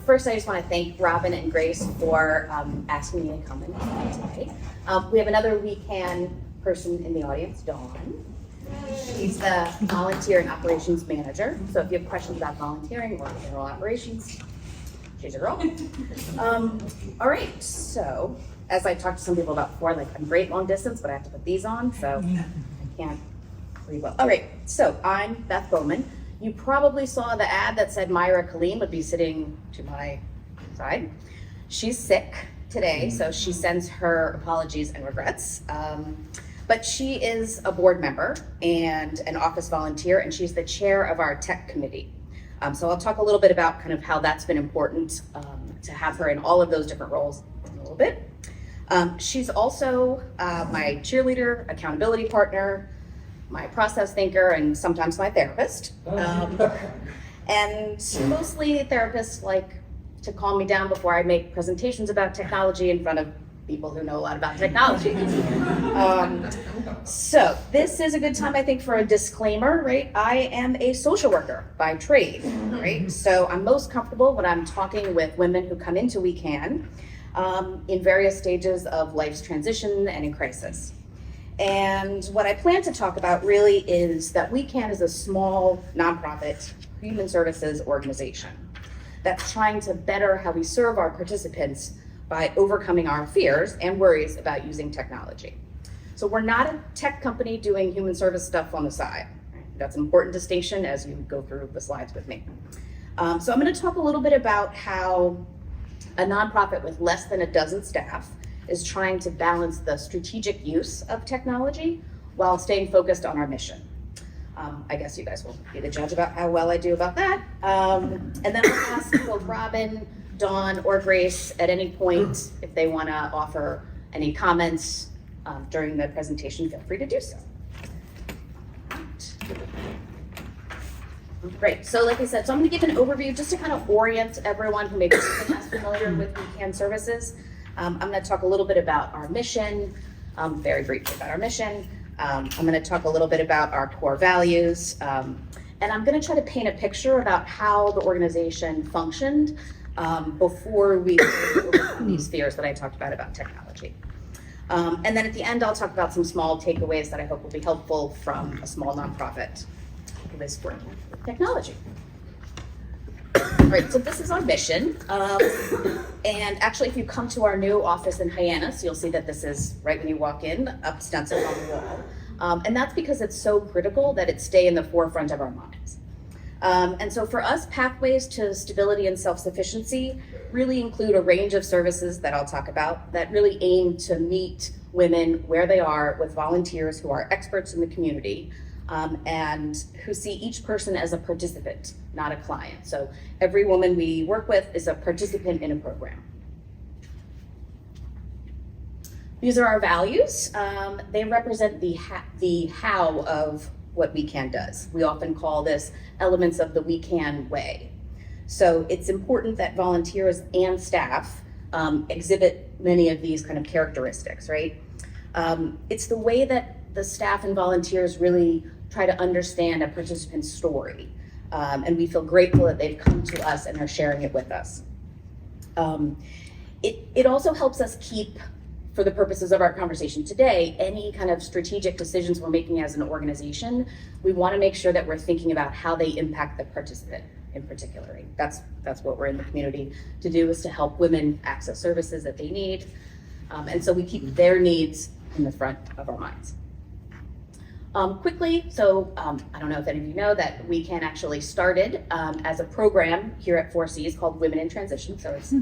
first I just want to thank Robin and Grace for asking me to come in today. We have another WeCan person in the audience, Dawn. She's the volunteer and operations manager. So if you have questions about volunteering or general operations, she's your girl. All right, so as I talked to some people about before, like I'm great long distance, but I have to put these on, so I can't read well. All right, so I'm Beth Bowman. You probably saw the ad that said Myra Killeen would be sitting to my side. She's sick today, so she sends her apologies and regrets. But she is a board member and an office volunteer, and she's the chair of our tech committee. So I'll talk a little bit about kind of how that's been important to have her in all of those different roles in a little bit. She's also my cheerleader, accountability partner, my process thinker, and sometimes my therapist. And mostly therapists like to calm me down before I make presentations about technology in front of people who know a lot about technology. So this is a good time, I think, for a disclaimer, right? I am a social worker by trade, right? So I'm most comfortable when I'm talking with women who come into WeCan in various stages of life's transition and in crisis. And what I plan to talk about really is that WeCan is a small nonprofit human services organization that's trying to better how we serve our participants by overcoming our fears and worries about using technology. So we're not a tech company doing human service stuff on the side. That's an important distinction as you go through the slides with me. So I'm going to talk a little bit about how a nonprofit with less than a dozen staff is trying to balance the strategic use of technology while staying focused on our mission. I guess you guys will be the judge about how well I do about that. And then I'll ask both Robin, Dawn, or Grace at any point if they want to offer any comments during the presentation. Feel free to do so. Great, so like I said, so I'm going to give an overview just to kind of orient everyone who maybe isn't as familiar with WeCan services. I'm going to talk a little bit about our mission, very briefly about our mission. I'm going to talk a little bit about our core values, and I'm going to try to paint a picture about how the organization functioned before we overcome these fears that I talked about technology. And then at the end, I'll talk about some small takeaways that I hope will be helpful from a small nonprofit who is working with technology. All right, so this is our mission. And actually, if you come to our new office in Hyannis, you'll see that this is right when you walk in, up stenciled on the wall. And that's because it's so critical that it stay in the forefront of our minds. And so for us, pathways to stability and self-sufficiency really include a range of services that I'll talk about that really aim to meet women where they are with volunteers who are experts in the community and who see each person as a participant, not a client. So every woman we work with is a participant in a program. These are our values. They represent the how of what WeCan does. We often call this elements of the WeCan way. So it's important that volunteers and staff exhibit many of these kind of characteristics, right? It's the way that the staff and volunteers really try to understand a participant's story. And we feel grateful that they've come to us and are sharing it with us. It also helps us keep, for the purposes of our conversation today, any kind of strategic decisions we're making as an organization, we want to make sure that we're thinking about how they impact the participant in particular. Right? That's what we're in the community to do, is to help women access services that they need. And so we keep their needs in the front of our minds. Quickly, so I don't know if any of you know that WeCan actually started as a program here at 4Cs called Women in Transition. So it's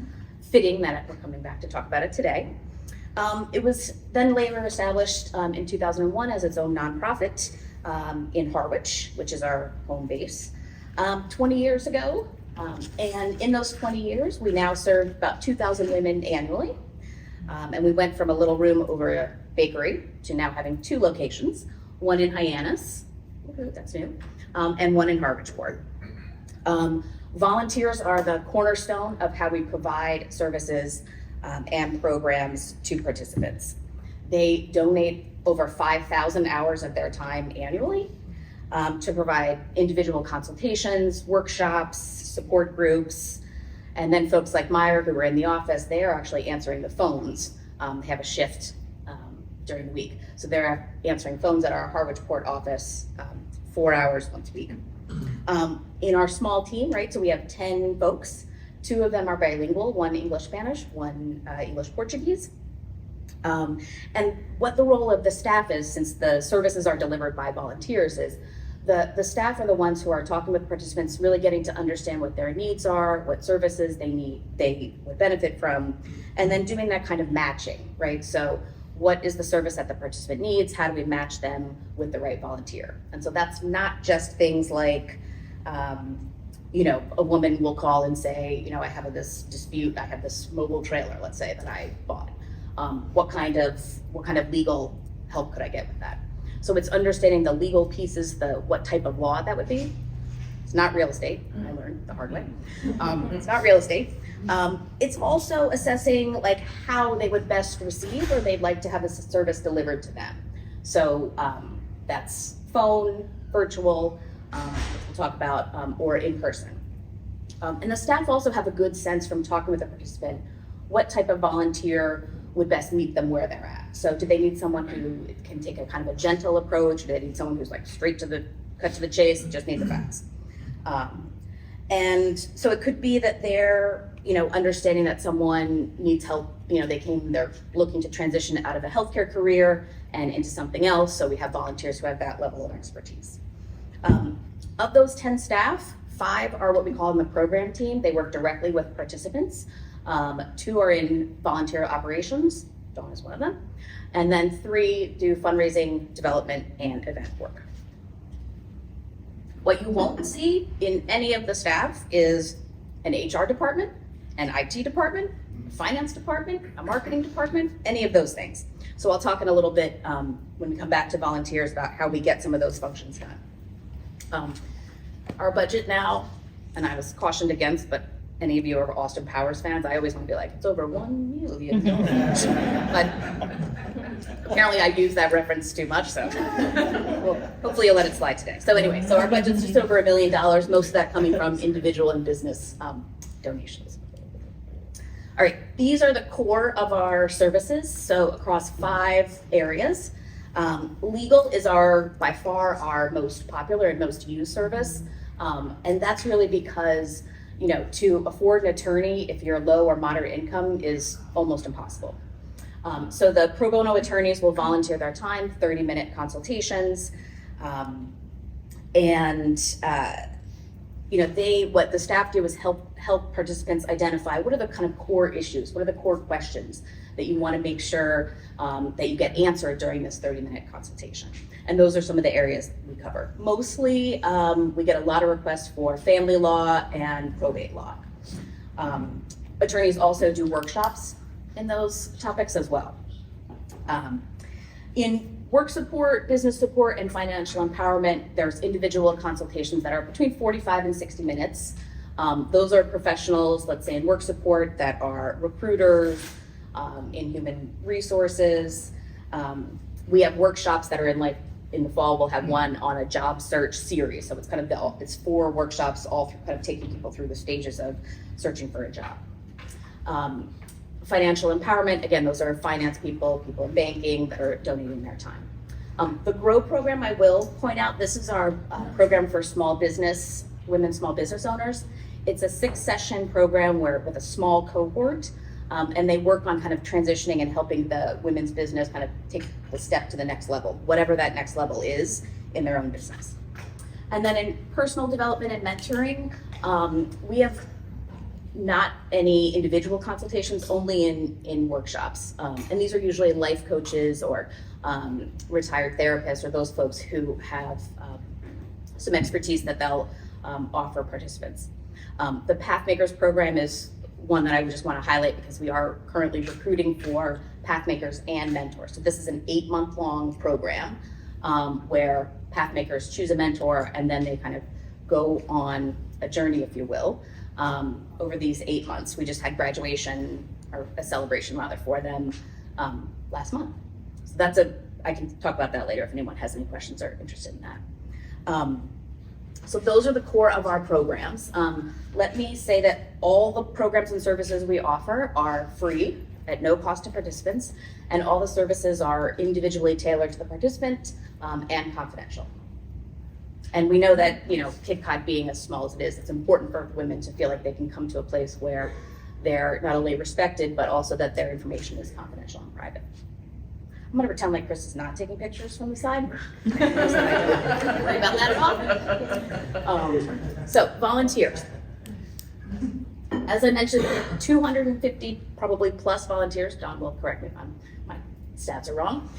fitting that we're coming back to talk about it today. It was then later established in 2001 as its own nonprofit in Harwich, which is our home base, 20 years ago. And in those 20 years, we now serve about 2,000 women annually. And we went from a little room over a bakery to now having 2 locations, one in Hyannis, that's new, and one in Harwichport. Volunteers are the cornerstone of how we provide services and programs to participants. They donate over 5,000 hours of their time annually to provide individual consultations, workshops, support groups, And then folks like Myra, who are in the office, they are actually answering the phones. They have a shift during the week. So they're answering phones at our Harwich Port office 4 hours once a week. In our small team, right, so we have 10 folks. 2 of them are bilingual, 1 English-Spanish, 1 English-Portuguese. And what the role of the staff is, since the services are delivered by volunteers, is the staff are the ones who are talking with participants, really getting to understand what their needs are, what services they would benefit from, and then doing that kind of matching, right? So what is the service that the participant needs? How do we match them with the right volunteer? And so that's not just things like, a woman will call and say, I have this dispute, I have this mobile trailer, let's say, that I bought. What kind of legal help could I get with that? So it's understanding the legal pieces, what type of law that would be. It's not real estate. I learned the hard way. It's not real estate. It's also assessing like how they would best receive or they'd like to have a service delivered to them. So that's phone, virtual, which we'll talk about, or in person. And the staff also have a good sense from talking with the participant, what type of volunteer would best meet them where they're at. So do they need someone who can take a kind of a gentle approach? Do they need someone who's like cut to the chase and just need the facts? And so it could be that they're, understanding that someone needs help, they're looking to transition out of a healthcare career and into something else. So we have volunteers who have that level of expertise. Of those 10 staff, 5 are what we call in the program team. They work directly with participants. 2 are in volunteer operations, Dawn is one of them, and then 3 do fundraising, development, and event work. What you won't see in any of the staff is an HR department, an IT department, a finance department, a marketing department, any of those things. So I'll talk in a little bit when we come back to volunteers about how we get some of those functions done. Our budget now, and I was cautioned against, but any of you are Austin Powers fans, I always want to be like, it's over $1 million. But apparently I use that reference too much, so well, hopefully you'll let it slide today. So anyway, so our budget's just over $1 million, most of that coming from individual and business donations. All right, these are the core of our services, so across 5 areas. Legal is by far our most popular and most used service, and that's really because to afford an attorney if you're low or moderate income is almost impossible. So the pro bono attorneys will volunteer their time, 30-minute consultations, what the staff do is help participants identify what are the kind of core issues, what are the core questions that you want to make sure that you get answered during this 30-minute consultation. And those are some of the areas we cover. Mostly, we get a lot of requests for family law and probate law. Attorneys also do workshops in those topics as well. In work support, business support, and financial empowerment, there's individual consultations that are between 45 and 60 minutes. Those are professionals, let's say in work support, that are recruiters, in human resources. We have workshops that are in the fall, we'll have one on a job search series. So it's kind of it's 4 workshops all through, kind of taking people through the stages of searching for a job. Financial empowerment, again, those are finance people in banking that are donating their time. The GROW program, I will point out, this is our program for women small business owners. It's a 6-session program with a small cohort, and they work on kind of transitioning and helping the women's business kind of take the step to the next level, whatever that next level is in their own business. And then in personal development and mentoring, we have not any individual consultations, only in workshops. And these are usually life coaches or retired therapists or those folks who have some expertise that they'll offer participants. The Pathmakers program is one that I would just want to highlight because we are currently recruiting for Pathmakers and mentors. So this is an 8-month-long program where Pathmakers choose a mentor and then they kind of go on a journey, if you will, over these 8 months. We just had graduation, or a celebration rather, for them last month. So I can talk about that later if anyone has any questions or interested in that. So those are the core of our programs. Let me say that all the programs and services we offer are free at no cost to participants, and all the services are individually tailored to the participant and confidential. And we know that, Cape Cod being as small as it is, it's important for women to feel like they can come to a place where they're not only respected, but also that their information is confidential and private. I'm gonna pretend like Chris is not taking pictures from the side. So I don't worry about that at all. So volunteers. As I mentioned, 250 probably plus volunteers, John will correct me if my stats are wrong,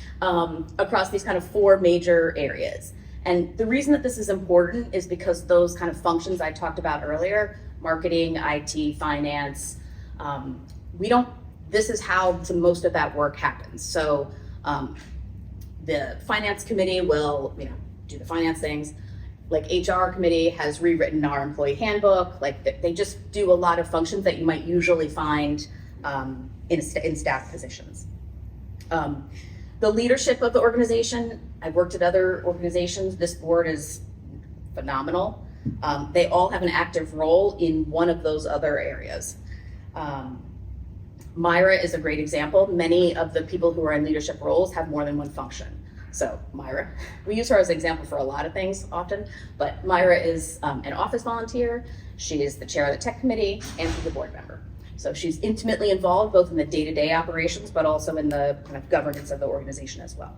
across these kind of 4 major areas. And the reason that this is important is because those kind of functions I talked about earlier, marketing, IT, finance, this is how most of that work happens. So the finance committee will, do the finance things. Like HR committee has rewritten our employee handbook. Like they just do a lot of functions that you might usually find in staff positions. The leadership of the organization, I've worked at other organizations. This board is phenomenal. They all have an active role in one of those other areas. Myra is a great example. Many of the people who are in leadership roles have more than one function. So Myra, we use her as an example for a lot of things often, but Myra is an office volunteer. She is the chair of the tech committee and she's a board member. So she's intimately involved both in the day-to-day operations, but also in the kind of governance of the organization as well.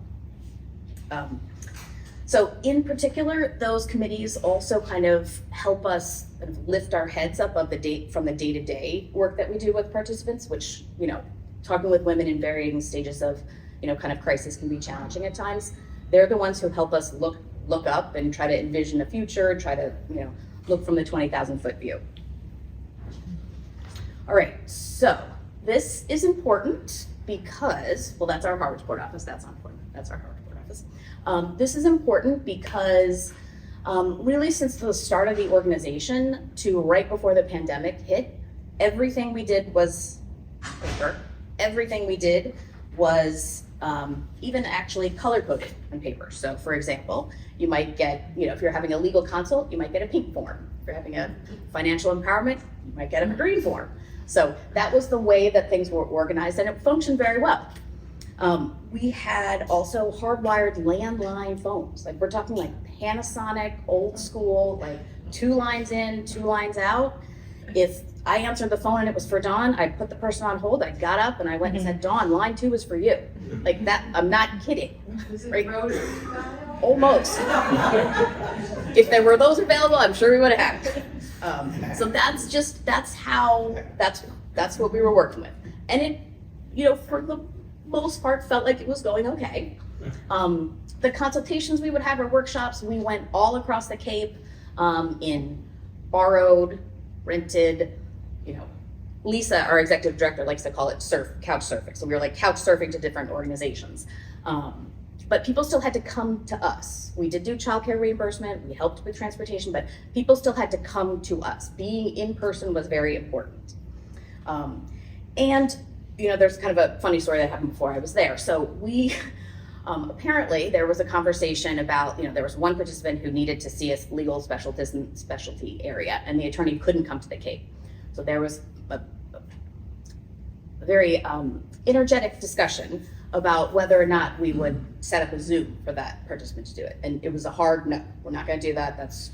So in particular, those committees also kind of help us kind of lift our heads up from the day-to-day work that we do with participants, which, talking with women in varying stages of, kind of crisis can be challenging at times. They're the ones who help us look up and try to envision a future, try to, look from the 20,000 foot view. All right, so this is important because, well, that's our Harvard Support Office. That's not important. That's our Harvard Support Office. This is important because really since the start of the organization to right before the pandemic hit, everything we did was paper. Everything we did was even actually color-coded on paper. So for example, you might get, if you're having a legal consult, you might get a pink form. If you're having a financial empowerment, you might get a green form. So that was the way that things were organized and it functioned very well. We had also hardwired landline phones. Like we're talking like Panasonic, old school, like 2 lines in, 2 lines out. If I answered the phone and it was for Dawn, I'd put the person on hold, I got up and I went and said, Dawn, line 2 is for you. Like that, I'm not kidding. Right? Almost. If there were those available, I'm sure we would have had it. So that's what we were working with. And it, for the most part felt like it was going okay. The consultations we would have, or workshops, we went all across the Cape in borrowed, rented, Lisa, our executive director, likes to call it couch surfing. So we were like couch surfing to different organizations. But people still had to come to us. We did do childcare reimbursement, we helped with transportation, but people still had to come to us. Being in person was very important. And there's kind of a funny story that happened before I was there. So we, apparently there was a conversation about, there was one participant who needed to see a legal specialty area and the attorney couldn't come to the Cape. So there was a very energetic discussion about whether or not we would set up a Zoom for that participant to do it. And it was a hard no, we're not gonna do that. That's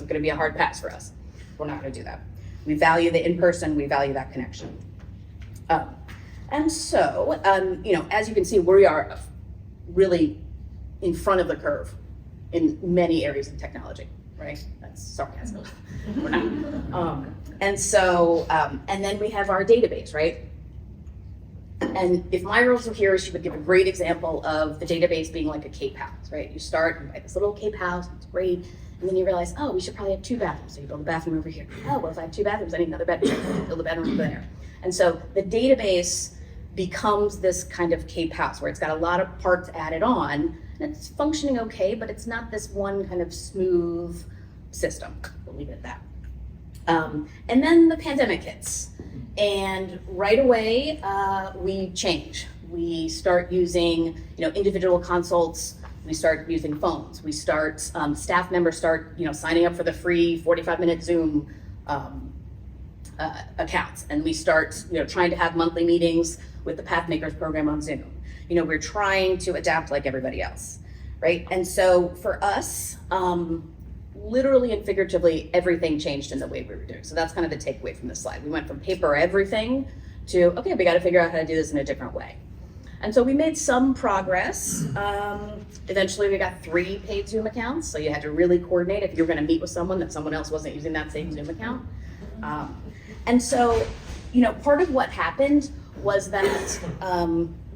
gonna be a hard pass for us. We're not gonna do that. We value the in-person, we value that connection. And so, as you can see, we are really in front of the curve in many areas of technology, right? That's sarcasm. We're not. And so, and then we have our database, right? And if Myra was here, she would give a great example of the database being like a Cape house, right? You start by this little Cape house, it's great. And then you realize, oh, we should probably have 2 bathrooms. So you build a bathroom over here. Oh, well, if I have 2 bathrooms, I need another bedroom. Build a bedroom over there. And so the database becomes this kind of Cape house where it's got a lot of parts added on and it's functioning okay, but it's not this one kind of smooth system. We'll leave it at that. And then the pandemic hits and right away we change. We start using individual consults We start using phones. We start, staff members start, signing up for the free 45-minute Zoom accounts. And we start, trying to have monthly meetings with the Pathmakers program on Zoom. We're trying to adapt like everybody else, right? And so for us, literally and figuratively, everything changed in the way we were doing. So that's kind of the takeaway from this slide. We went from paper everything to, okay, we got to figure out how to do this in a different way. And so we made some progress. Eventually we got 3 paid Zoom accounts. So you had to really coordinate if you were going to meet with someone that someone else wasn't using that same Zoom account. And so, part of what happened was that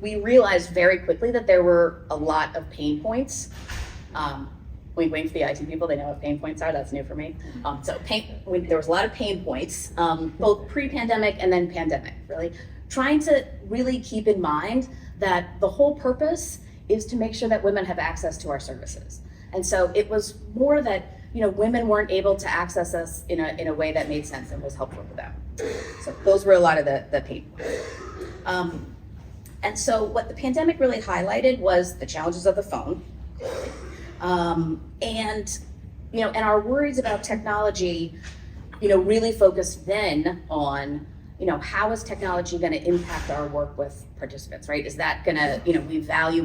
we realized very quickly that there were a lot of pain points. Wink, wink for the IT people, they know what pain points are, that's new for me. There was a lot of pain points, both pre-pandemic and then pandemic, really. Trying to really keep in mind that the whole purpose is to make sure that women have access to our services. And so it was more that, women weren't able to access us in a way that made sense and was helpful for them. So those were a lot of the pain points. And so what the pandemic really highlighted was the challenges of the phone. And our worries about technology, really focused then on, how is technology going to impact our work with participants, right? Is that going to,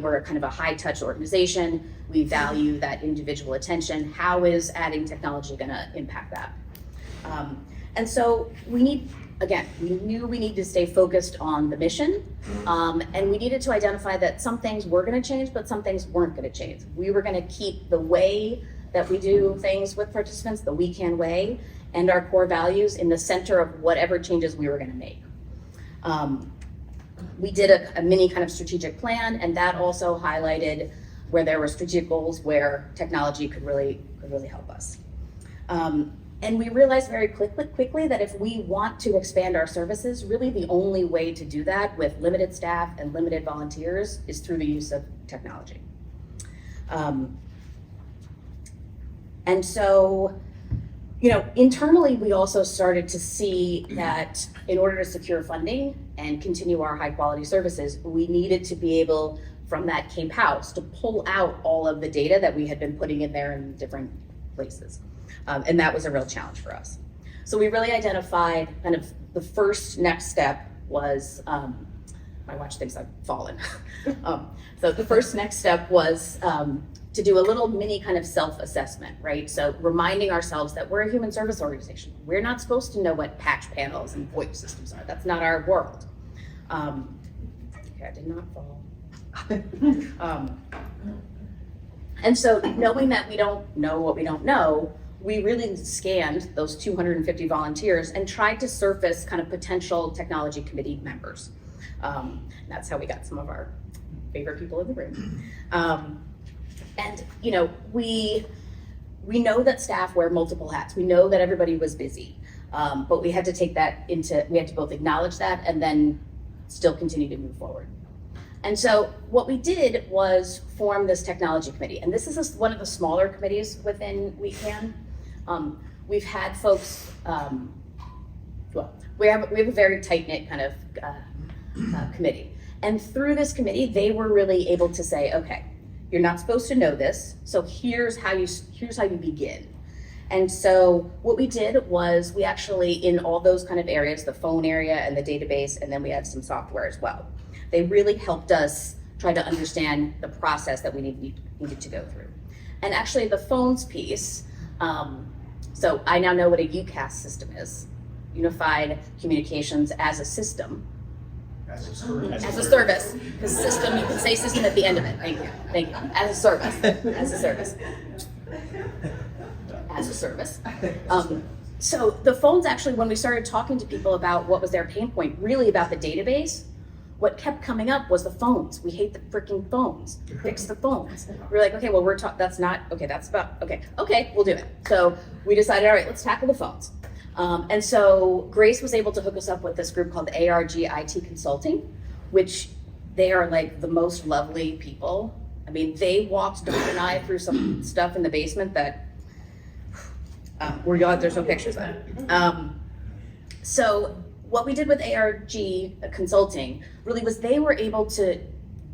we're kind of a high touch organization. We value that individual attention. How is adding technology going to impact that? And so we knew we needed to stay focused on the mission, and we needed to identify that some things were going to change, but some things weren't going to change. We were going to keep the way that we do things with participants, the we can way, and our core values in the center of whatever changes we were going to make. We did a mini kind of strategic plan, and that also highlighted where there were strategic goals where technology could really help us. And we realized very quickly that if we want to expand our services, really the only way to do that with limited staff and limited volunteers is through the use of technology. And so, internally we also started to see that in order to secure funding and continue our high quality services, we needed to be able, from that Cape House, to pull out all of the data that we had been putting in there in different places. And that was a real challenge for us. So we really identified kind of the first next step was, my watch thinks I've fallen. So the first next step was to do a little mini kind of self-assessment, right? So reminding ourselves that we're a human service organization. We're not supposed to know what patch panels and VoIP systems are. That's not our world. Okay, I did not fall. And so knowing that we don't know what we don't know, we really scanned those 250 volunteers and tried to surface kind of potential technology committee members. That's how we got some of our favorite people in the room. And we know that staff wear multiple hats. We know that everybody was busy, but we had to both acknowledge that and then still continue to move forward. And so what we did was form this technology committee. And this is one of the smaller committees within WeCan. We've had folks, we have a very tight-knit kind of committee. And through this committee, they were really able to say, okay, you're not supposed to know this, so here's how you begin. And so what we did was we actually, in all those kind of areas, the phone area and the database, and then we had some software as well. They really helped us try to understand the process that we needed to go through. And actually the phones piece, so I now know what a UCAS system is, Unified Communications as a System. As a service. The system, you can say system at the end of it. Thank you. As a service. As a service. As a service. So the phones actually, when we started talking to people about what was their pain point, really about the database, what kept coming up was the phones. We hate the freaking phones. Fix the phones. We're like, okay, well, okay, we'll do it. So we decided, all right, let's tackle the phones. And so Grace was able to hook us up with this group called ARG IT Consulting, which they are like the most lovely people. I mean, they walked Dawn and I through some stuff in the basement that there's no pictures of it. So what we did with ARG Consulting really was they were able to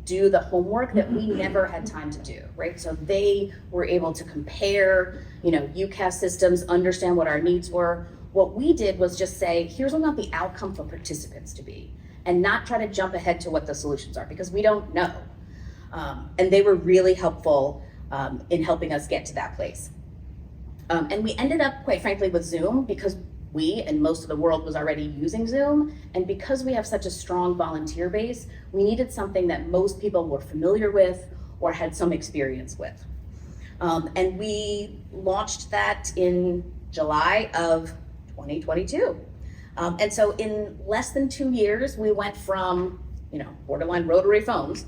do the homework that we never had time to do, right? So they were able to compare, UCAS systems, understand what our needs were. What we did was just say, here's what we want the outcome for participants to be, and not try to jump ahead to what the solutions are, because we don't know. And they were really helpful in helping us get to that place. And we ended up, quite frankly, with Zoom, because we and most of the world was already using Zoom. And because we have such a strong volunteer base, we needed something that most people were familiar with or had some experience with. And we launched that in July of 2022. And so in less than 2 years, we went from, borderline rotary phones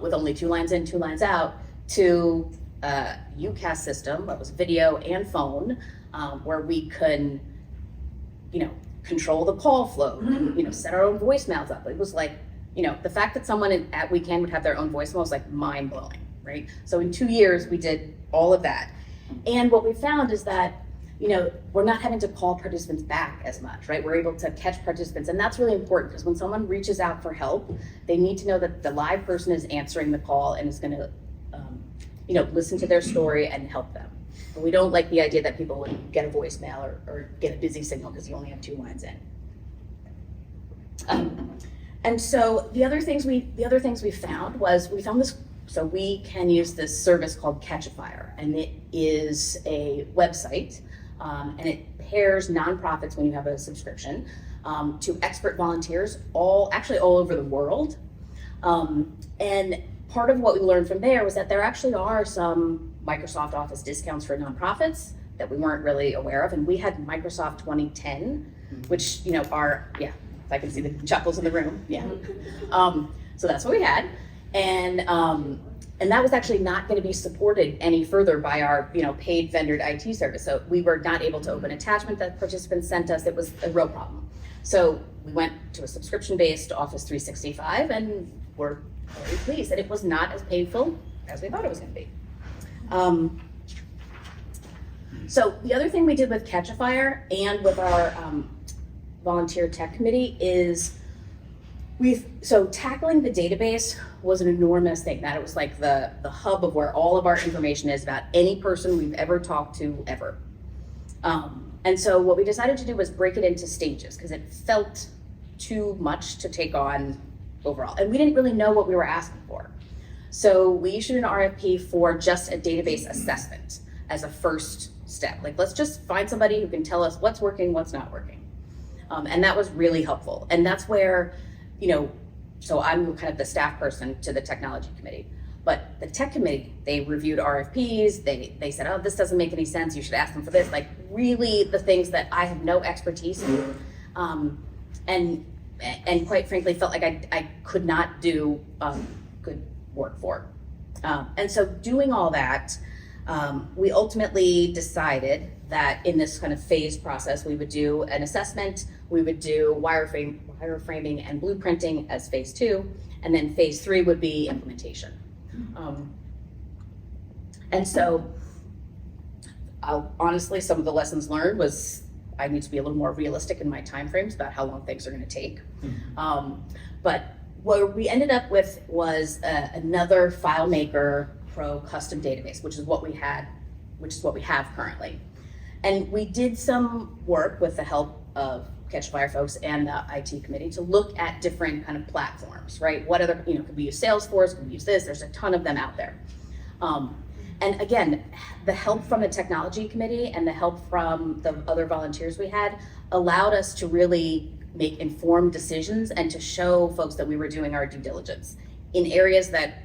with only 2 lines in, 2 lines out, to a UCAS system that was video and phone, where we could, control the call flow, set our own voicemails up. It was like, the fact that someone at Weekend would have their own voicemail was like mind blowing, right? So in 2 years, we did all of that. And what we found is that, we're not having to call participants back as much, right? We're able to catch participants, and that's really important, because when someone reaches out for help, they need to know that the live person is answering the call and is going to, listen to their story and help them. But we don't like the idea that people would get a voicemail or get a busy signal because you only have 2 lines in. And so the other things we found was this. So we can use this service called Catch-A-Fire, and it is a website, and it pairs nonprofits when you have a subscription to expert volunteers all over the world. And part of what we learned from there was that there actually are some Microsoft Office discounts for nonprofits that we weren't really aware of. And we had Microsoft 2010, which, are, if I can see the chuckles in the room, so that's what we had. And that was actually not going to be supported any further by our, paid vendor IT service. So we were not able to open attachment that participants sent us. It was a real problem. So we went to a subscription-based Office 365, and we're very pleased that it was not as painful as we thought it was going to be. So the other thing we did with Catch-A-Fire and with our volunteer tech committee is tackling the database was an enormous thing. That it was like the hub of where all of our information is about any person we've ever talked to ever. And so what we decided to do was break it into stages, because it felt too much to take on overall. And we didn't really know what we were asking for. So we issued an RFP for just a database assessment as a first step. Like, let's just find somebody who can tell us what's working, what's not working. And that was really helpful. And that's where, so I'm kind of the staff person to the technology committee. But the tech committee, they reviewed RFPs, they said, oh, this doesn't make any sense, you should ask them for this. Like, really the things that I have no expertise in. And quite frankly, felt like I could not do good work for. And so doing all that, we ultimately decided that in this kind of phase process, we would do an assessment, we would do wireframing and blueprinting as phase 2, and then phase 3 would be implementation. And so honestly, some of the lessons learned was I need to be a little more realistic in my timeframes about how long things are going to take. But what we ended up with was another FileMaker Pro custom database, which is what we have currently. And we did some work with the help of Catch-A-Fire folks and the IT committee to look at different kind of platforms, right? What other, could we use Salesforce, could we use this? There's a ton of them out there. And again, the help from the technology committee and the help from the other volunteers we had allowed us to really make informed decisions and to show folks that we were doing our due diligence in areas that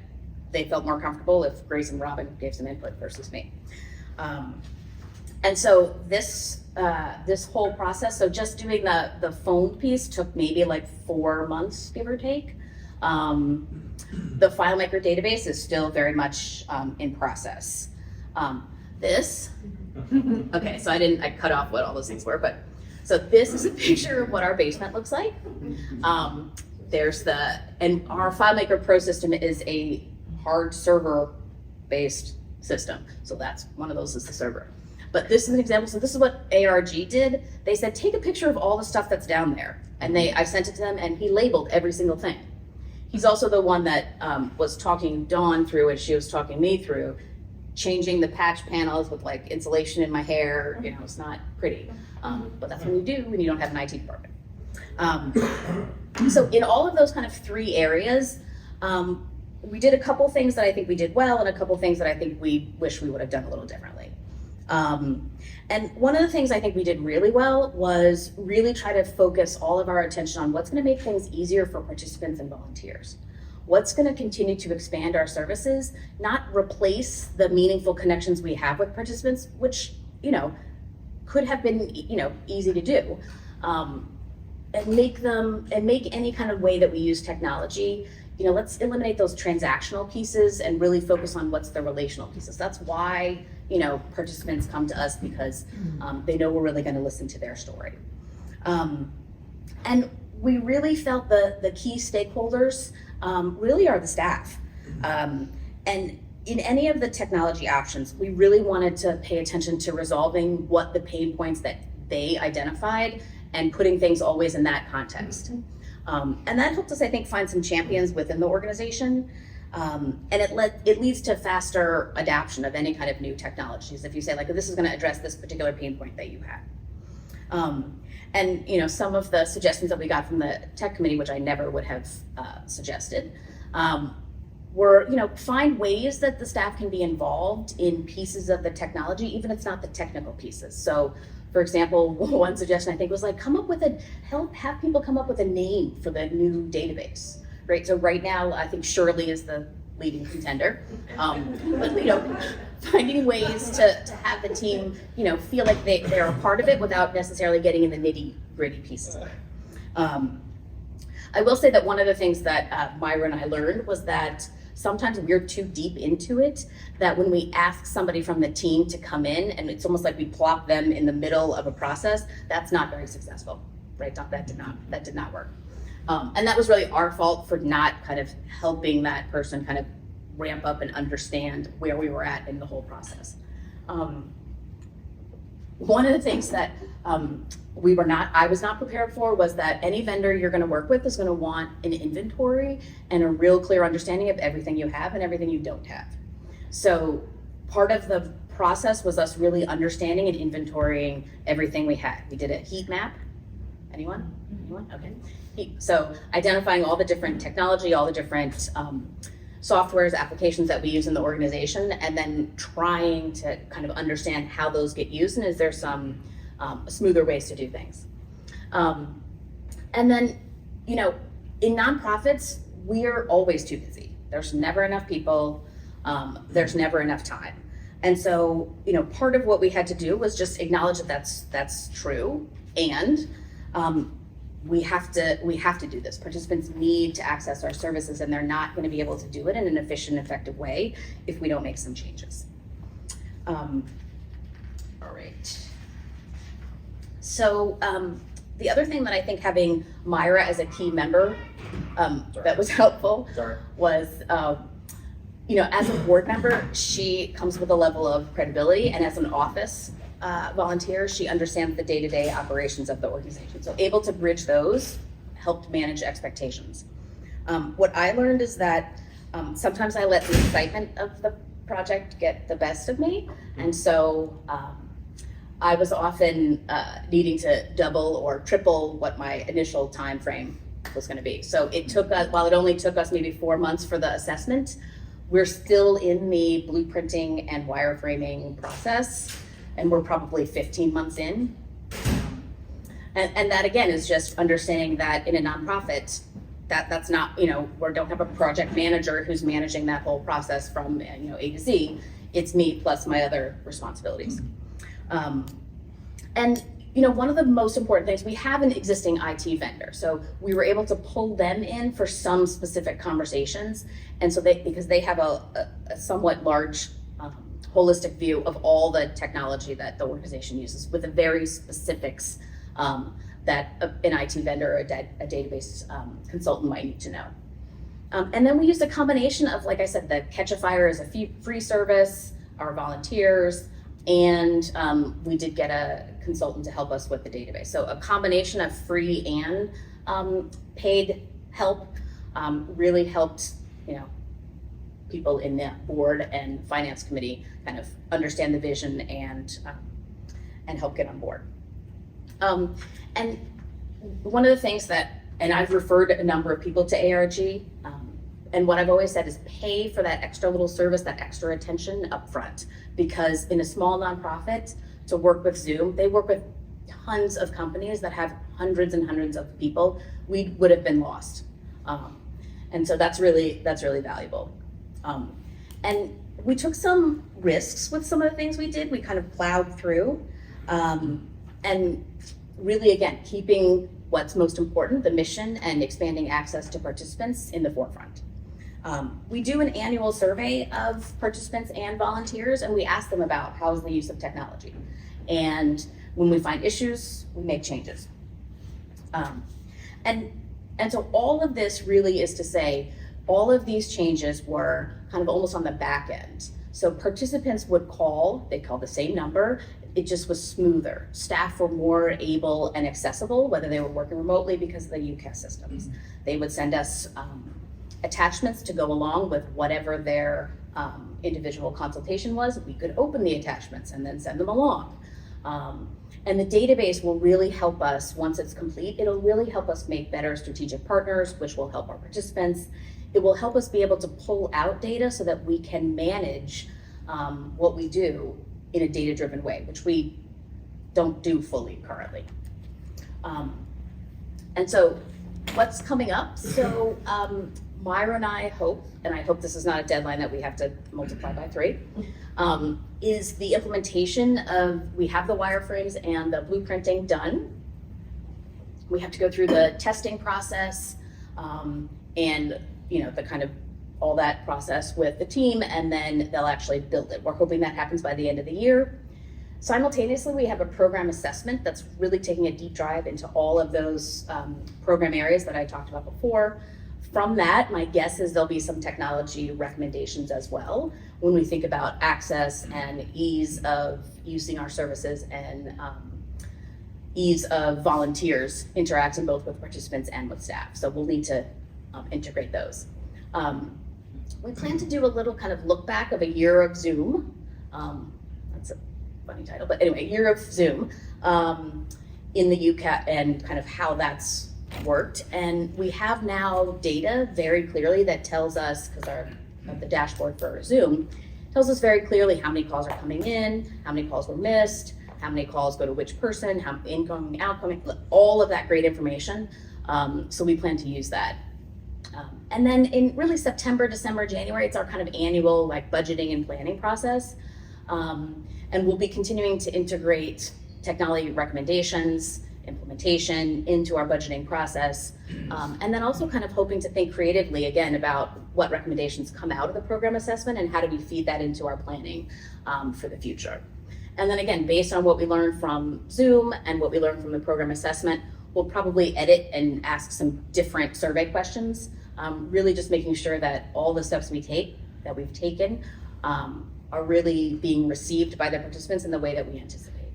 they felt more comfortable if Grace and Robin gave some input versus me. And so this whole process, so just doing the phone piece took maybe like 4 months, give or take. The FileMaker database is still very much in process. Okay, so I cut off what all those things were, but so this is a picture of what our basement looks like. And our FileMaker Pro system is a hard server based system. So that's one of those is the server. But this is an example. So this is what ARG did. They said, take a picture of all the stuff that's down there. And I sent it to them and he labeled every single thing. he's also the one that was talking Dawn through, and she was talking me through, changing the patch panels with like insulation in my hair. You know, it's not pretty, but that's what you do when you don't have an IT department. So in all of those kind of 3 areas, we did a couple things that I think we did well, and a couple things that I think we wish we would have done a little differently. And one of the things I think we did really well was really try to focus all of our attention on what's going to make things easier for participants and volunteers. What's going to continue to expand our services, not replace the meaningful connections we have with participants, which, you know, could have been, you know, easy to do. And make any kind of way that we use technology, you know, let's eliminate those transactional pieces and really focus on what's the relational pieces. That's why, you know, participants come to us, because they know we're really going to listen to their story. And we really felt the key stakeholders really are the staff. And in any of the technology options, we really wanted to pay attention to resolving what the pain points that they identified and putting things always in that context. And that helped us, I think, find some champions within the organization. And it leads to faster adoption of any kind of new technologies. If you say, like, this is going to address this particular pain point that you have. And, you know, some of the suggestions that we got from the tech committee, which I never would have suggested, were, you know, find ways that the staff can be involved in pieces of the technology, even if it's not the technical pieces. So, for example, one suggestion I think was like, have people come up with a name for the new database, right? So right now, I think Shirley is the leading contender, but, you know, finding ways to have the team, you know, feel like they're a part of it without necessarily getting in the nitty-gritty pieces of it. I will say that one of the things that Myra and I learned was that sometimes we're too deep into it, that when we ask somebody from the team to come in, and it's almost like we plop them in the middle of a process, that's not very successful, right? That did not work. And that was really our fault for not kind of helping that person kind of ramp up and understand where we were at in the whole process. One of the things that I was not prepared for was that any vendor you're going to work with is going to want an inventory and a real clear understanding of everything you have and everything you don't have. So part of the process was us really understanding and inventorying everything we had. We did a heat map. Anyone? Okay. So identifying all the different technology, all the different softwares, applications that we use in the organization, and then trying to kind of understand how those get used, and is there some smoother ways to do things. And then, you know, in nonprofits, we are always too busy. There's never enough people, there's never enough time. And so, you know, part of what we had to do was just acknowledge that that's true, and we have to do this. Participants need to access our services, and they're not going to be able to do it in an efficient, effective way if we don't make some changes. All right. So the other thing that I think having Myra as a key member that was helpful was, you know, as a board member, she comes with a level of credibility, and as an office volunteer, she understands the day-to-day operations of the organization. So able to bridge those helped manage expectations. What I learned is that sometimes I let the excitement of the project get the best of me, and so I was often needing to double or triple what my initial time frame was going to be. So it took us, while it only took us maybe 4 months for the assessment, we're still in the blueprinting and wireframing process, and we're probably 15 months in. And that again is just understanding that in a nonprofit, that's not, you know, we don't have a project manager who's managing that whole process from, you know, A to Z. It's me plus my other responsibilities. And, you know, one of the most important things, we have an existing IT vendor. So we were able to pull them in for some specific conversations. And so because they have a somewhat large holistic view of all the technology that the organization uses, with the very specifics that an IT vendor or a database consultant might need to know. And then we used a combination of, like I said, the Catch a Fire is a free service, our volunteers, and we did get a consultant to help us with the database. So a combination of free and paid help really helped, people in the board and finance committee kind of understand the vision and help get on board. And one of the things that, and I've referred a number of people to ARG, and what I've always said is pay for that extra little service, that extra attention up front, because in a small nonprofit, to work with Zoom, they work with tons of companies that have hundreds and hundreds of people. We would have been lost. And so that's really valuable. And we took some risks with some of the things we did. We kind of plowed through, and really, again, keeping what's most important, the mission and expanding access to participants in the forefront. We do an annual survey of participants and volunteers, and we ask them about how's the use of technology. And when we find issues, we make changes. And so all of this really is to say, all of these changes were kind of almost on the back end. So participants would call, they called the same number, it just was smoother. Staff were more able and accessible, whether they were working remotely because of the UCAS systems. They would send us attachments to go along with whatever their individual consultation was. We could open the attachments and then send them along. And the database will really help us, once it's complete, it'll really help us make better strategic partners, which will help our participants. It will help us be able to pull out data so that we can manage what we do in a data-driven way, which we don't do fully currently. And so what's coming up? So Myra and I hope, and I hope this is not a deadline that we have to multiply by 3, is the implementation of, we have the wireframes and the blueprinting done. We have to go through the testing process and the kind of all that process with the team, and then they'll actually build it. We're hoping that happens by the end of the year. Simultaneously, we have a program assessment that's really taking a deep dive into all of those program areas that I talked about before. From that, my guess is there'll be some technology recommendations as well when we think about access and ease of using our services and ease of volunteers interacting both with participants and with staff. So we'll need to integrate those. We plan to do a little kind of look back of a year of Zoom. That's a funny title, but anyway, a year of Zoom in the UCAT and kind of how that's worked. And we have now data very clearly that tells us, because the dashboard for Zoom tells us very clearly how many calls are coming in, how many calls were missed, how many calls go to which person, how incoming, outgoing, all of that great information. So we plan to use that. And then in really September, December, January, it's our kind of annual budgeting and planning process. And we'll be continuing to integrate technology recommendations, implementation into our budgeting process. And then also kind of hoping to think creatively again about what recommendations come out of the program assessment and how do we feed that into our planning for the future. And then again, based on what we learned from Zoom and what we learned from the program assessment, we'll probably edit and ask some different survey questions, really just making sure that all the steps we've taken are really being received by the participants in the way that we anticipate.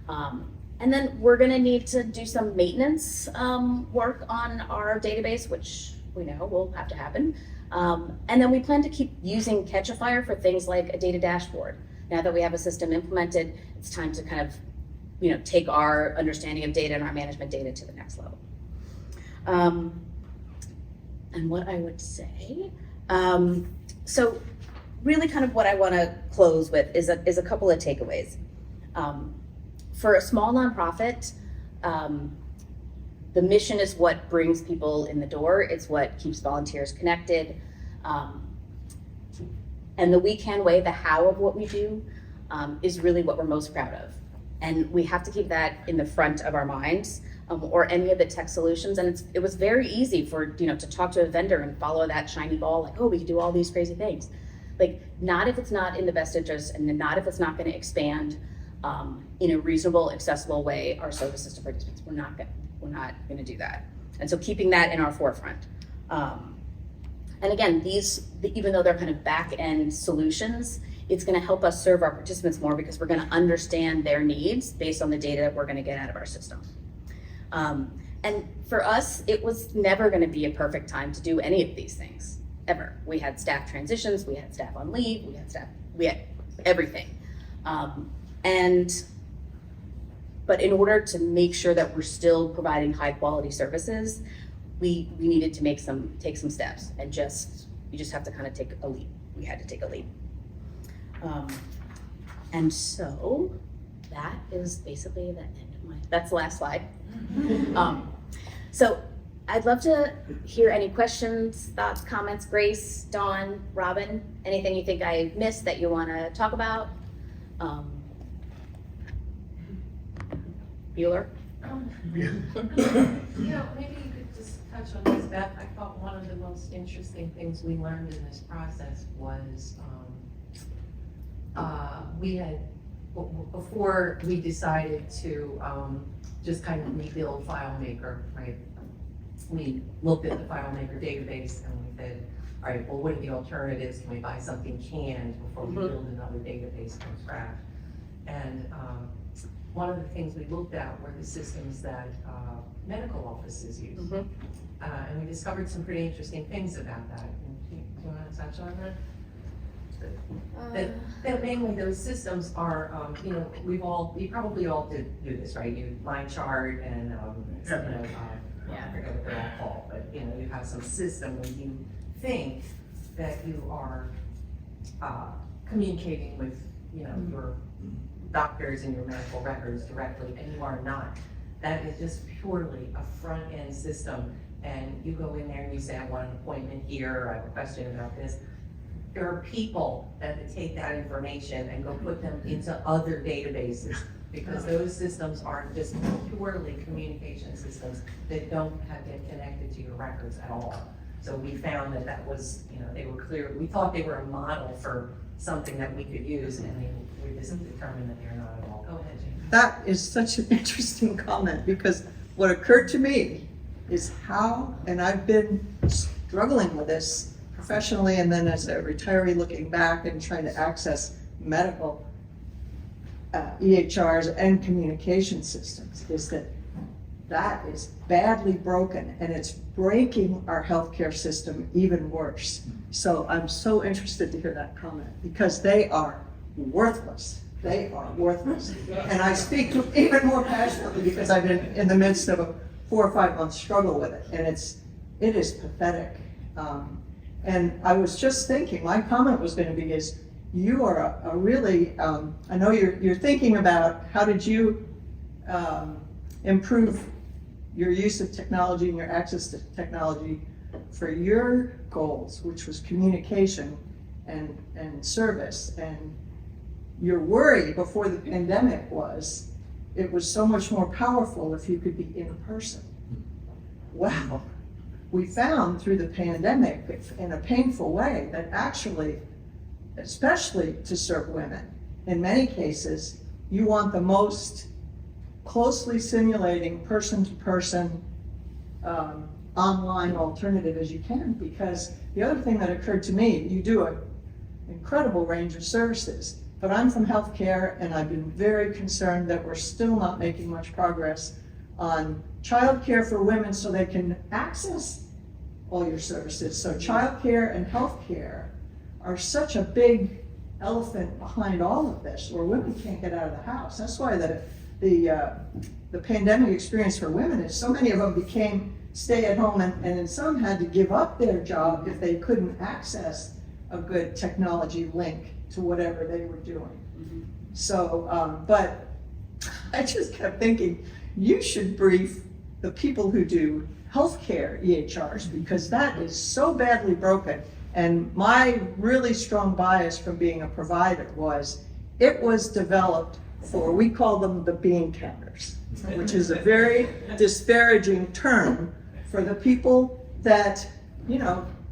And then we're gonna need to do some maintenance work on our database, which we know will have to happen. And then we plan to keep using Catch-a-Fire for things like a data dashboard. Now that we have a system implemented, it's time to kind of take our understanding of data and our management data to the next level. And what I would say, so really kind of what I want to close with is a couple of takeaways. For a small nonprofit, the mission is what brings people in the door. It's what keeps volunteers connected. And the we can way, the how of what we do is really what we're most proud of. And we have to keep that in the front of our minds, or any of the tech solutions. And it was very easy to talk to a vendor and follow that shiny ball, like, oh, we can do all these crazy things. Not if it's not in the best interest, and not if it's not going to expand in a reasonable, accessible way our services to participants. We're not going to do that. And so keeping that in our forefront. And again, even though they're kind of back-end solutions, it's going to help us serve our participants more because we're going to understand their needs based on the data that we're going to get out of our system. And for us, it was never going to be a perfect time to do any of these things, ever. We had staff transitions, we had staff on leave, we had everything. But in order to make sure that we're still providing high quality services, we needed to take some steps, and you just have to kind of take a leap. We had to take a leap. And so that is basically the end of that's the last slide. So I'd love to hear any questions, thoughts, comments. Grace, Dawn, Robin, anything you think I missed that you want to talk about? Bueller? Maybe you could just touch on this, Beth. I thought one of the most interesting things we learned in this process was we had, before we decided to just kind of rebuild FileMaker, right? We looked at the FileMaker database and we said, all right, well, what are the alternatives? Can we buy something canned before we build another database from scratch? And one of the things we looked at were the systems that medical offices use. And we discovered some pretty interesting things about that. Do you want to touch on that? That mainly those systems are, we probably all did do this, right? You line chart and, I forget what they're all called, but you have some system where you think that you are communicating with, your doctors and your medical records directly, and you are not. That is just purely a front-end system, and you go in there and you say, I want an appointment here, I have a question about this. There are people that take that information and go put them into other databases, because those systems are just purely communication systems that don't get connected to your records at all. So we found that was, they were clear. We thought they were a model for something that we could use, and we just determined that they're not at all. Go ahead, Jane. That is such an interesting comment, because what occurred to me is how, and I've been struggling with this professionally and then as a retiree looking back and trying to access medical EHRs and communication systems, is that is badly broken, and it's breaking our healthcare system even worse. So I'm so interested to hear that comment, because they are worthless. They are worthless. And I speak even more passionately because I've been in the midst of a 4 or 5 month struggle with it, and it is pathetic. And I was just thinking, my comment was going to be is, you are a really, I know you're thinking about how did you improve your use of technology and your access to technology for your goals, which was communication and service. And your worry before the pandemic was, it was so much more powerful if you could be in person. Wow. We found through the pandemic, in a painful way, that actually, especially to serve women, in many cases, you want the most closely simulating person-to-person online alternative as you can, because the other thing that occurred to me, you do an incredible range of services, but I'm from healthcare, and I've been very concerned that we're still not making much progress on childcare for women so they can access all your services. So childcare and healthcare are such a big elephant behind all of this, where women can't get out of the house. That's why the pandemic experience for women is so many of them became stay at home, and some had to give up their job if they couldn't access a good technology link to whatever they were doing. So, but I just kept thinking, you should brief the people who do healthcare EHRs, because that is so badly broken. And my really strong bias from being a provider was, it was developed for, we call them the bean counters, which is a very disparaging term for the people that,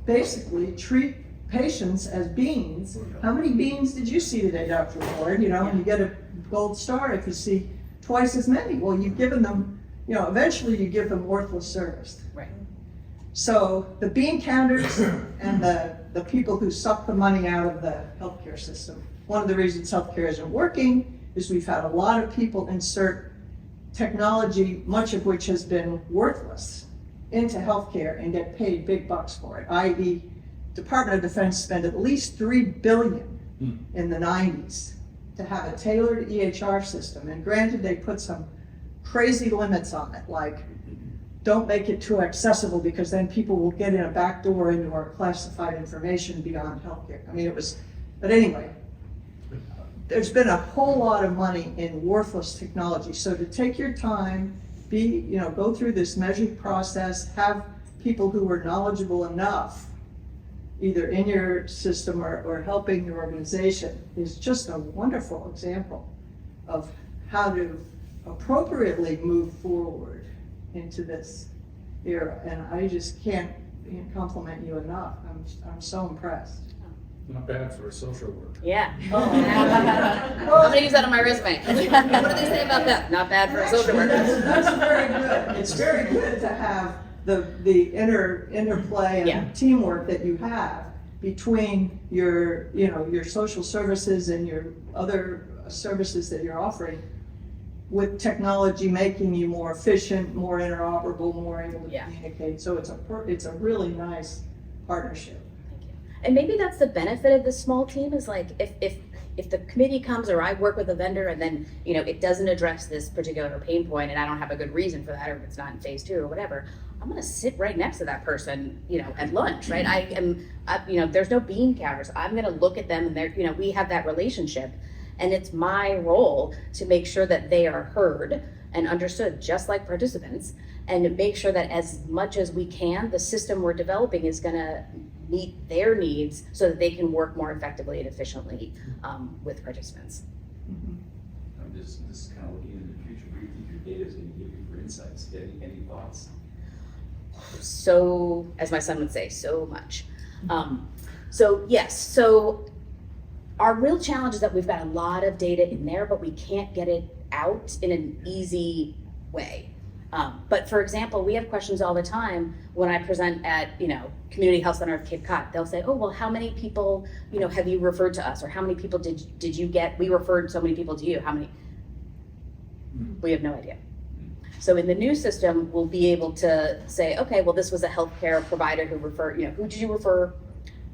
basically treat patients as beans. How many beans did you see today, Dr. Ward? And you get a gold star if you see twice as many. Well, you've given them, eventually you give them worthless service. Right. So the bean counters and the people who suck the money out of the healthcare system. One of the reasons healthcare isn't working is we've had a lot of people insert technology, much of which has been worthless, into healthcare and get paid big bucks for it, i.e. Department of Defense spent at least $3 billion in the 90s to have a tailored EHR system. And granted, they put some crazy limits on it, like don't make it too accessible because then people will get in a back door into our classified information beyond healthcare. I mean, it was, but anyway, there's been a whole lot of money in worthless technology. So to take your time, go through this measured process, have people who are knowledgeable enough, either in your system or helping your organization, is just a wonderful example of how to appropriately move forward into this era. And I just can't compliment you enough. I'm so impressed. Not bad for a social worker. Yeah. I'm gonna use that on my resume. What do they say about that? Not bad for a social worker. That's very good. It's very good to have the interplay and Yeah. teamwork that you have between your social services and your other services that you're offering, with technology making you more efficient, more interoperable, more able to communicate. So it's a really nice partnership. And maybe that's the benefit of the small team, is like if the committee comes or I work with a vendor and then, it doesn't address this particular pain point and I don't have a good reason for that, or if it's not in phase 2 or whatever, I'm gonna sit right next to that person, at lunch, right? There's no bean counters. I'm gonna look at them and we have that relationship, and it's my role to make sure that they are heard and understood just like participants, and make sure that as much as we can, the system we're developing is gonna meet their needs so that they can work more effectively and efficiently with participants. I'm just kind of looking into the future. What do you think your data is going to give you for insights? Any thoughts? So, as my son would say, so much. So yes, so our real challenge is that we've got a lot of data in there, but we can't get it out in an easy way. But for example, we have questions all the time when I present at, Community Health Center of Cape Cod. They'll say, oh, well, how many people, have you referred to us? Or how many people did you get? We referred so many people to you. How many? We have no idea. So in the new system, we'll be able to say, okay, well, this was a healthcare provider who referred, who did you refer,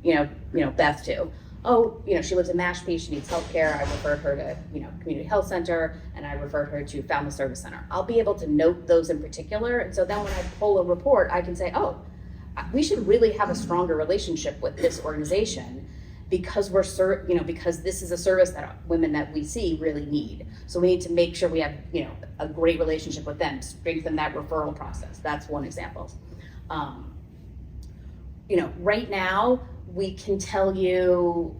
Beth to? Oh, she lives in Mashpee, she needs healthcare. I referred her to, Community Health Center, and I referred her to Family Service Center. I'll be able to note those in particular. And so then when I pull a report, I can say, oh, we should really have a stronger relationship with this organization because because this is a service that women that we see really need. So we need to make sure we have, a great relationship with them, strengthen that referral process. That's one example. Right now, we can tell you,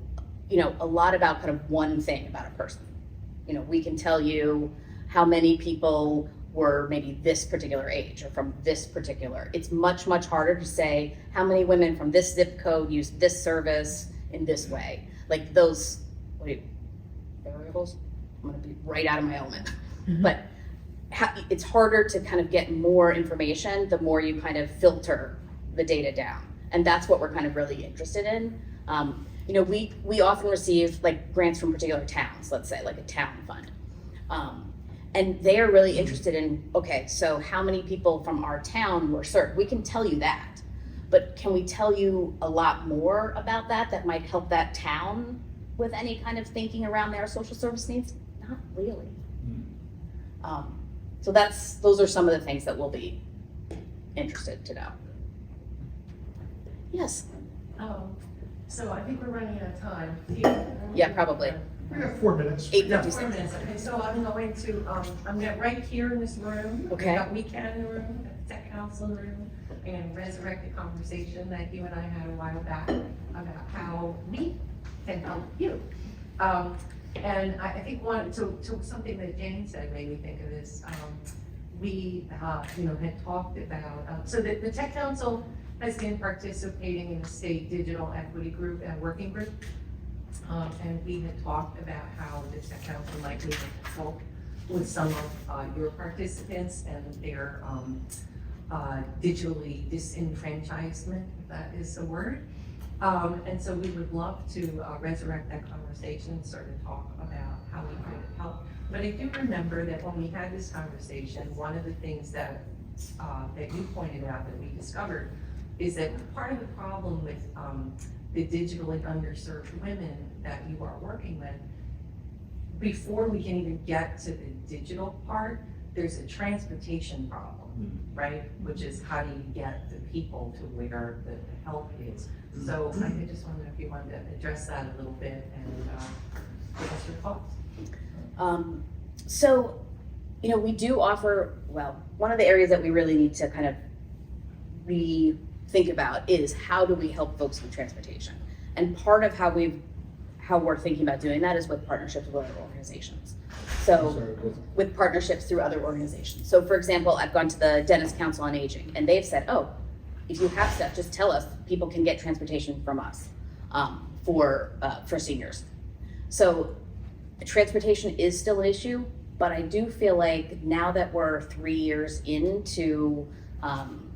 a lot about kind of one thing about a person. We can tell you how many people were maybe this particular age or from this particular. It's much, much harder to say how many women from this zip code use this service in this way. Like those variables, I'm gonna be right out of my element. But it's harder to kind of get more information the more you kind of filter the data down. And that's what we're kind of really interested in. We often receive like grants from particular towns, let's say like a town fund. And they are really interested in, okay, so how many people from our town were served? We can tell you that, but can we tell you a lot more about that might help that town with any kind of thinking around their social service needs? Not really. So those are some of the things that we'll be interested to know. Yes. So I think we're running out of time. Yeah, probably. We have 4 minutes. 8:56. 4 minutes. Okay, so I'm going to right here in this room. Okay. We've got weekend in the room, we've got tech council in the room, and resurrect the conversation that you and I had a while back about how we can help you. And I think something that Jane said made me think of this. We had talked about, so the Tech Council has been participating in the state digital equity group and working group. And we had talked about how the Tech Council might be able to help with some of your participants and their digitally disenfranchisement, if that is a word. And so we would love to resurrect that conversation, sort of talk about how we could help. But I do remember that when we had this conversation, one of the things that you pointed out that we discovered is that part of the problem with the digitally underserved women that you are working with, before we can even get to the digital part, there's a transportation problem, right? Which is how do you get the people to where the help is? So I just wondered if you wanted to address that a little bit and give us your thoughts. So, we do offer, well, one of the areas that we really need to kind of rethink about is how do we help folks with transportation? And part of how we're thinking about doing that is with partnerships with other organizations. So with partnerships through other organizations. So for example, I've gone to the Dentist Council on Aging and they've said, oh, if you have stuff, just tell us, people can get transportation from us for seniors. So transportation is still an issue, but I do feel like now that we're 3 years into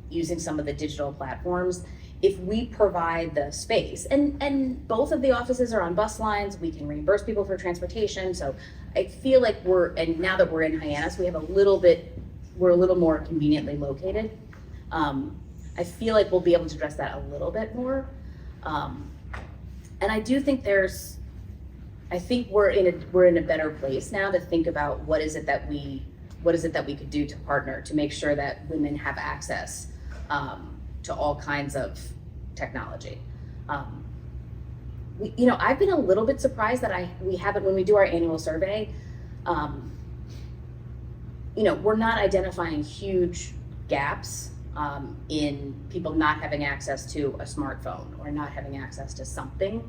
using some of the digital platforms, if we provide the space, and both of the offices are on bus lines, we can reimburse people for transportation. So I feel like and now that we're in Hyannis, we're a little more conveniently located. I feel like we'll be able to address that a little bit more. And I do think I think we're in a better place now to think about what is it that we could do to partner to make sure that women have access to all kinds of technology. I've been a little bit surprised that we haven't, when we do our annual survey, we're not identifying huge gaps in people not having access to a smartphone or not having access to something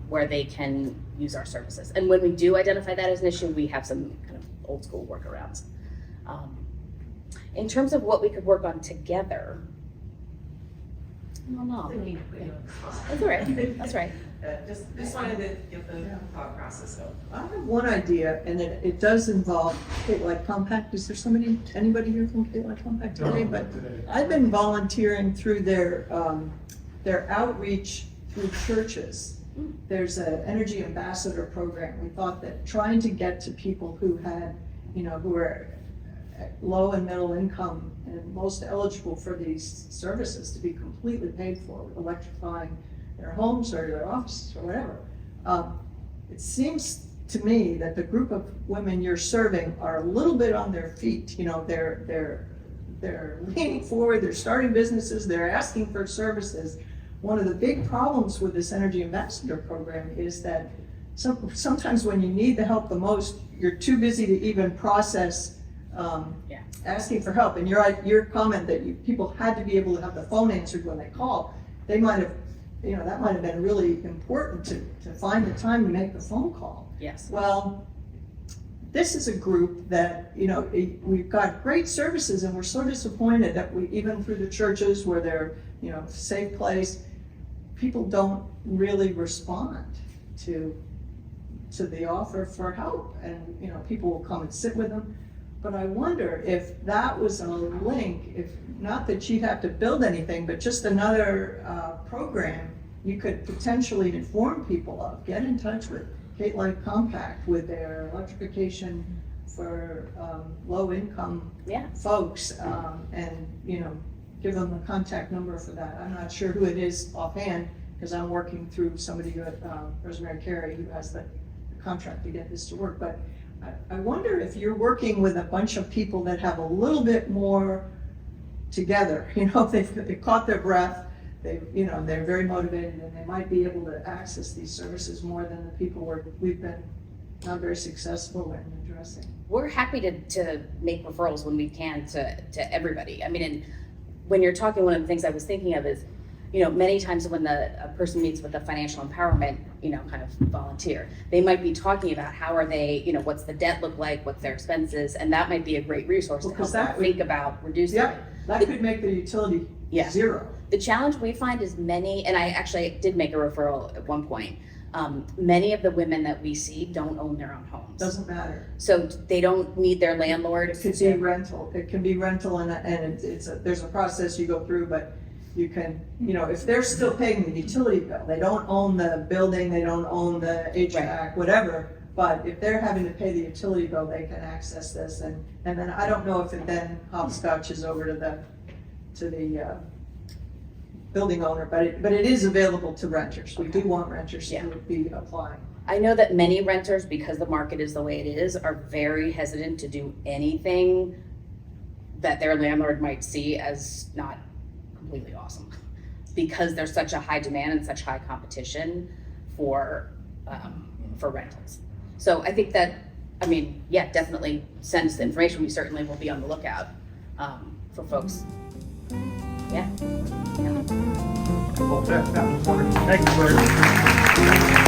where they can use our services. And when we do identify that as an issue, we have some kind of old school workarounds. In terms of what we could work on together, I don't know. Didn't mean to put you on the spot. That's all right. That's right. Just wanted to get the thought process going. I have one idea, and it does involve Cape Cod Compact. Is there anybody here from Cape Cod Compact today? But I've been volunteering through their outreach through churches. There's an energy ambassador program. We thought that trying to get to people who had, who are low and middle income and most eligible for these services to be completely paid for, with electrifying their homes or their offices or whatever. It seems to me that the group of women you're serving are a little bit on their feet. They're leaning forward, they're starting businesses, they're asking for services. One of the big problems with this Energy Ambassador program is that sometimes when you need the help the most, you're too busy to even process asking for help. And your comment that people had to be able to have the phone answered when they call, they might have, that might have been really important to find the time to make the phone call. Yes. Well, this is a group that, we've got great services, and we're so disappointed that even through the churches where they're, safe place, people don't really respond to the offer for help. And, people will come and sit with them. But I wonder if that was a link, if not that you'd have to build anything, but just another program you could potentially inform people of. Get in touch with Cape Cod Compact with their electrification for low-income folks, and give them the contact number for that. I'm not sure who it is offhand, because I'm working through somebody at Rosemary Carey who has the contract to get this to work. But I wonder if you're working with a bunch of people that have a little bit more together. They've caught their breath. They're very motivated, and they might be able to access these services more than the people we've been not very successful in addressing. We're happy to make referrals when we can to everybody. I mean, and when you're talking, one of the things I was thinking of is, many times when a person meets with a financial empowerment, kind of volunteer, they might be talking about how are they, what's the debt look like, what's their expenses, and that might be a great resource to help them think about reducing it. That could make the utility zero. The challenge we find is and I actually did make a referral at one point, many of the women that we see don't own their own homes. Doesn't matter. So they don't need their landlord. It could be rental. It can be rental, and there's a process you go through, but You can, if they're still paying the utility bill, they don't own the building, they don't own the HVAC, whatever, but if they're having to pay the utility bill, they can access this, and then I don't know if it then hopscotches over to the building owner, but it is available to renters. We do want renters to be applying. I know that many renters, because the market is the way it is, are very hesitant to do anything that their landlord might see as not completely awesome, because there's such a high demand and such high competition for rentals. So I think that, definitely send us the information. We certainly will be on the lookout for folks. Yeah. Well, that was wonderful. Thank you very much.